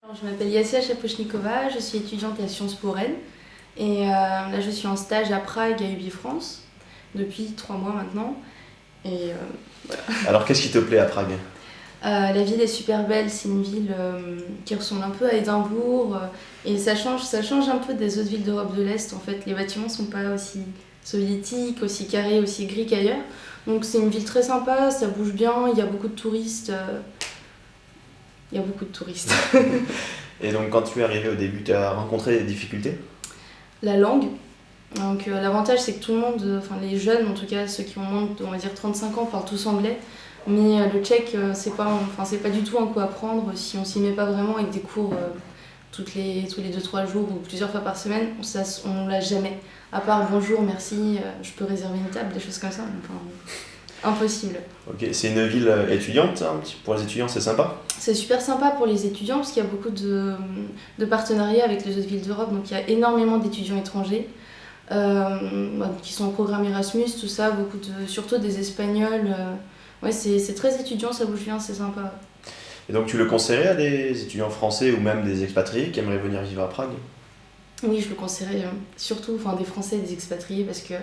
Alors, je m'appelle Yassia Chapochnikova, je suis étudiante à Sciences Po Rennes et là je suis en stage à Prague à UB France depuis 3 mois maintenant. Et voilà. Alors qu'est-ce qui te plaît à Prague? La ville est super belle, c'est une ville qui ressemble un peu à Édimbourg et ça change un peu des autres villes d'Europe de l'Est en fait. Les bâtiments sont pas aussi soviétiques, aussi carrés, aussi gris qu'ailleurs. Donc c'est une ville très sympa, ça bouge bien, il y a beaucoup de touristes. Il y a beaucoup de touristes. Et donc quand tu es arrivé au début, tu as rencontré des difficultés? La langue. Donc l'avantage c'est que tout le monde, enfin les jeunes en tout cas, ceux qui ont moins de, on va dire 35 ans, parlent tous anglais. Mais le tchèque, c'est pas du tout un coup à prendre si on s'y met pas vraiment avec des cours tous les 2-3 jours ou plusieurs fois par semaine. On l'a jamais. À part bonjour, merci, je peux réserver une table, des choses comme ça. Enfin, impossible. Ok, c'est une ville étudiante, hein, pour les étudiants c'est sympa? C'est super sympa pour les étudiants parce qu'il y a beaucoup de partenariats avec les autres villes d'Europe. Donc il y a énormément d'étudiants étrangers qui sont au programme Erasmus, tout ça, surtout des Espagnols. Ouais, c'est très étudiant, ça bouge bien, c'est sympa. Et donc tu le conseillerais à des étudiants français ou même des expatriés qui aimeraient venir vivre à Prague? Oui, je le conseillerais surtout des Français et des expatriés parce que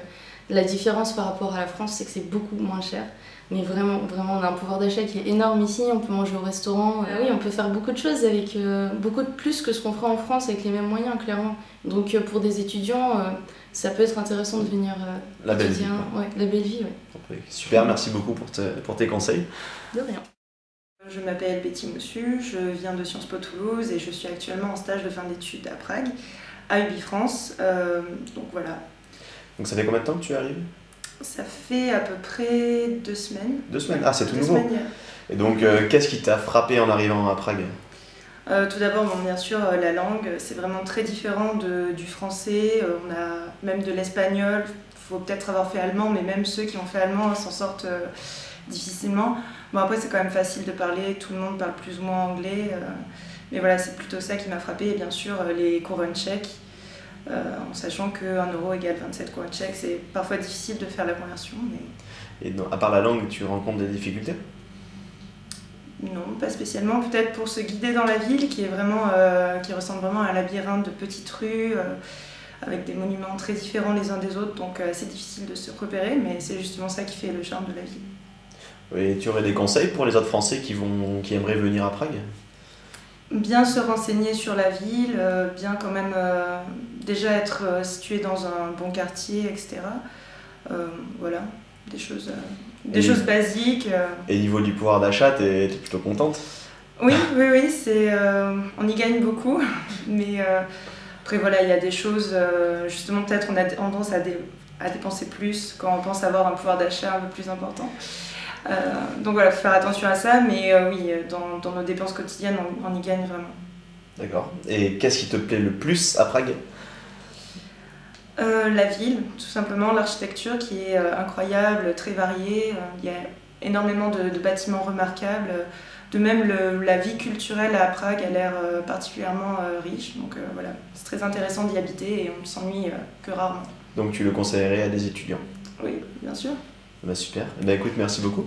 la différence par rapport à la France, c'est que c'est beaucoup moins cher. Mais vraiment, vraiment, on a un pouvoir d'achat qui est énorme ici. On peut manger au restaurant. Oui, on peut faire beaucoup de choses avec beaucoup de plus que ce qu'on fera en France avec les mêmes moyens, clairement. Donc pour des étudiants, ça peut être intéressant de venir La belle vie. Ouais, la belle vie, ouais. Super, merci beaucoup pour tes conseils. De rien. Je m'appelle Betty Moussu, je viens de Sciences Po Toulouse et je suis actuellement en stage de fin d'études à Prague, à UB France. Donc voilà. Donc ça fait combien de temps que tu arrives? Ça fait à peu près 2 semaines. 2 semaines? Ah, c'est tout 2 nouveau. semaines. Et donc qu'est-ce qui t'a frappé en arrivant à Prague? Tout d'abord, bien sûr, la langue, c'est vraiment très différent du français. On a même de l'espagnol. Il faut peut-être avoir fait allemand, mais même ceux qui ont fait allemand s'en sortent difficilement. Bon, après, c'est quand même facile de parler, tout le monde parle plus ou moins anglais. Mais voilà, c'est plutôt ça qui m'a frappé. Et bien sûr, les couronnes tchèques, en sachant qu'1 euro égale 27 couronnes tchèques, c'est parfois difficile de faire la conversion. Mais... Et donc, à part la langue, tu rencontres des difficultés? Non, pas spécialement. Peut-être pour se guider dans la ville, qui ressemble vraiment à un labyrinthe de petites rues, avec des monuments très différents les uns des autres, donc c'est difficile de se repérer, mais c'est justement ça qui fait le charme de la ville. Et tu aurais des conseils pour les autres Français qui aimeraient venir à Prague? Bien se renseigner sur la ville, bien quand même déjà être situé dans un bon quartier, etc. Voilà, des choses basiques. Et niveau du pouvoir d'achat, t'es plutôt contente? Oui, on y gagne beaucoup, mais après voilà, il y a des choses, justement peut-être on a tendance à dépenser plus quand on pense avoir un pouvoir d'achat un peu plus important. Donc voilà, faut faire attention à ça, mais oui, dans nos dépenses quotidiennes, on y gagne vraiment. D'accord. Et qu'est-ce qui te plaît le plus à Prague? La ville, tout simplement, l'architecture qui est incroyable, très variée. Il y a énormément de bâtiments remarquables. De même, la vie culturelle à Prague a l'air particulièrement riche. Donc voilà, c'est très intéressant d'y habiter et on ne s'ennuie que rarement. Donc tu le conseillerais à des étudiants? Oui, bien sûr. Bah super. Bah écoute, merci beaucoup.